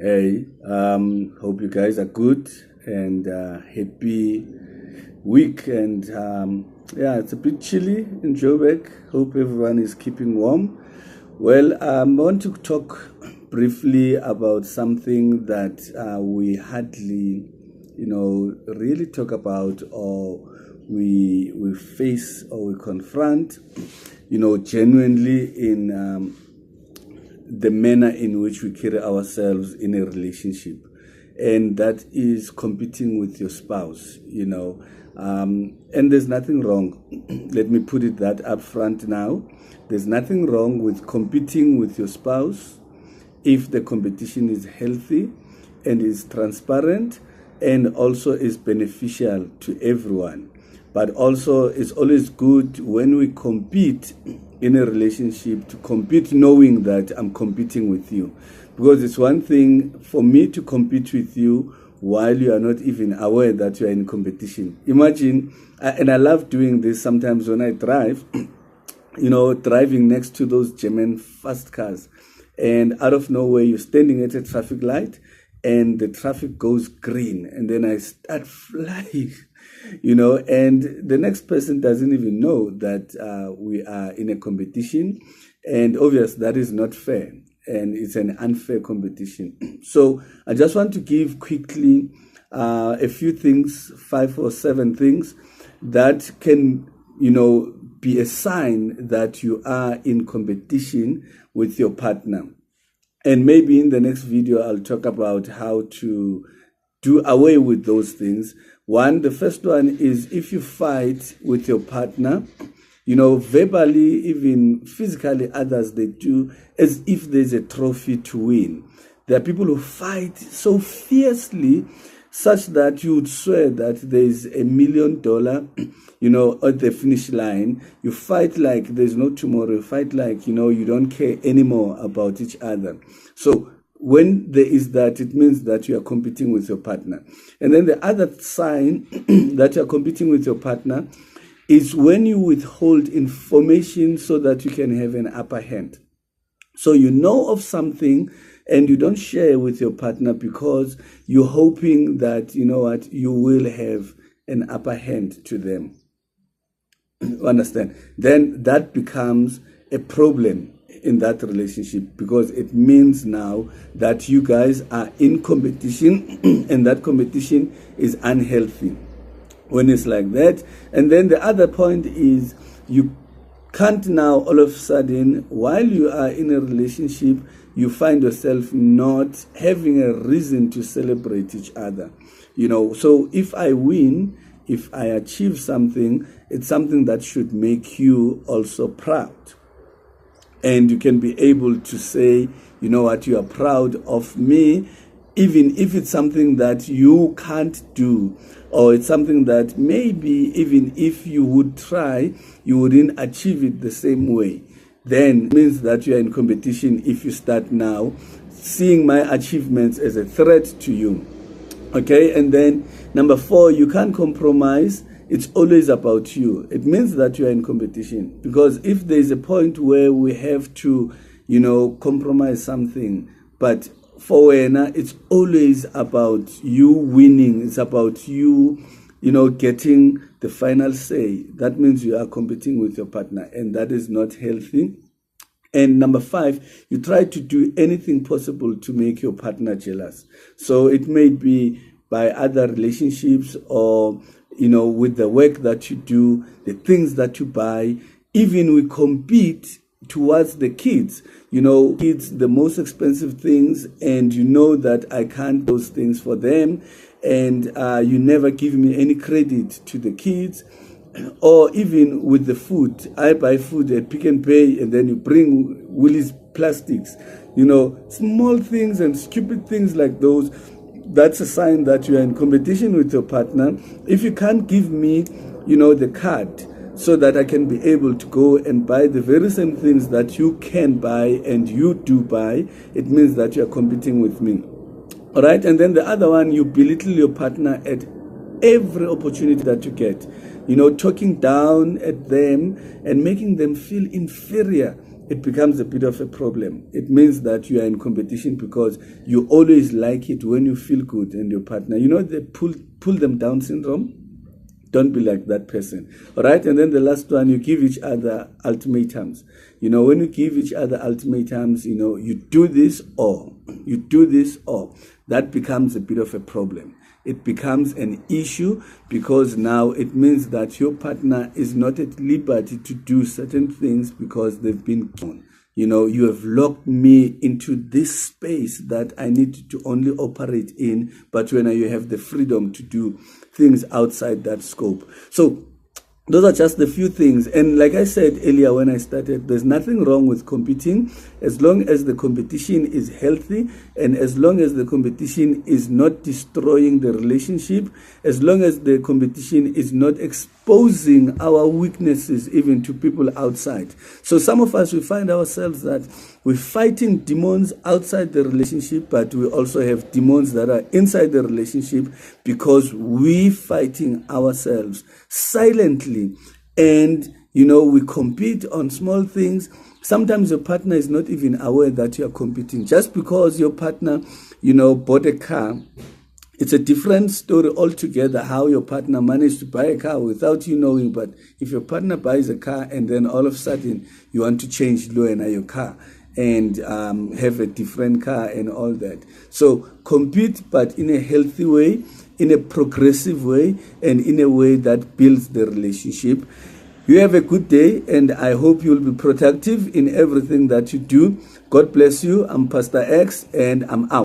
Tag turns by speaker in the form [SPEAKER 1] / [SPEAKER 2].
[SPEAKER 1] Hey, hope you guys are good and happy week. And yeah, it's a bit chilly in Joburg. Hope everyone is keeping warm. Well, I want to talk briefly about something that we hardly, really talk about, or we face or we confront, genuinely in the manner in which we carry ourselves in a relationship, and that is competing with your spouse. And there's nothing wrong. Let me put it that up front now. There's nothing wrong with competing with your spouse if the competition is healthy and is transparent and also is beneficial to everyone. But also, it's always good when we compete in a relationship to compete knowing that I'm competing with you. Because it's one thing for me to compete with you while you are not even aware that you are in competition. Imagine, and I love doing this sometimes when I drive, driving next to those German fast cars. And out of nowhere, you're standing at a traffic light and the traffic goes green. And then I start flying. And the next person doesn't even know that we are in a competition. And obviously, that is not fair. And it's an unfair competition. So I just want to give quickly a few things, 5 or 7 things that can, be a sign that you are in competition with your partner. And maybe in the next video, I'll talk about how to do away with those things. The first one is if you fight with your partner, verbally, even physically, others, they do as if there's a trophy to win. There are people who fight so fiercely such that you would swear that there's $1 million, at the finish line. You fight like there's no tomorrow. You fight like, you don't care anymore about each other. So when there is that, it means that you are competing with your partner. And then the other sign that you are competing with your partner is when you withhold information so that you can have an upper hand. So you know of something and you don't share with your partner because you're hoping that, you will have an upper hand to them. Understand? Then that becomes a problem in that relationship, because it means now that you guys are in competition and that competition is unhealthy when it's like that. And then the other point is you can't now all of a sudden, while you are in a relationship, you find yourself not having a reason to celebrate each other. So if I win, if I achieve something, it's something that should make you also proud. And you can be able to say, you are proud of me, even if it's something that you can't do, or it's something that maybe even if you would try, you wouldn't achieve it the same way. Then it means that you are in competition if you start now seeing my achievements as a threat to you. Okay, and then number 4, you can't compromise. It's always about you. It means that you are in competition, because if there is a point where we have to, compromise something, but for Wena, it's always about you winning. It's about you, getting the final say. That means you are competing with your partner, and that is not healthy. And number 5, you try to do anything possible to make your partner jealous. So it may be by other relationships, or with the work that you do, the things that you buy. Even we compete towards the kids. Kids, the most expensive things, and that I can't do those things for them, and you never give me any credit to the kids. Or even with the food, I buy food at Pick and Pay, and then you bring Willie's plastics. Small things and stupid things like those. That's a sign that you are in competition with your partner. If you can't give me, the card so that I can be able to go and buy the very same things that you can buy and you do buy, it means that you are competing with me. All right? And then the other one, you belittle your partner at every opportunity that you get. Talking down at them and making them feel inferior it becomes a bit of a problem. It means that you are in competition because you always like it when you feel good and your partner, the pull them down syndrome. Don't be like that person. All right. And then the last one, you give each other ultimatums. When you give each other ultimatums, you do this or that becomes a bit of a problem. It becomes an issue because now it means that your partner is not at liberty to do certain things because they've been known. You have locked me into this space that I need to only operate in, but when you have the freedom to do things outside that scope. So those are just a few things. And like I said earlier when I started, there's nothing wrong with competing as long as the competition is healthy and as long as the competition is not destroying the relationship, as long as the competition is not exposing our weaknesses even to people outside. So some of us, we find ourselves that we're fighting demons outside the relationship, but we also have demons that are inside the relationship because we're fighting ourselves silently. And, we compete on small things. Sometimes your partner is not even aware that you're competing. Just because your partner, bought a car, it's a different story altogether how your partner managed to buy a car without you knowing. But if your partner buys a car and then all of a sudden you want to change your car and have a different car and all that. So compete, but in a healthy way, in a progressive way, and in a way that builds the relationship. You have a good day, and I hope you'll be productive in everything that you do. God bless you. I'm Pastor X, and I'm out.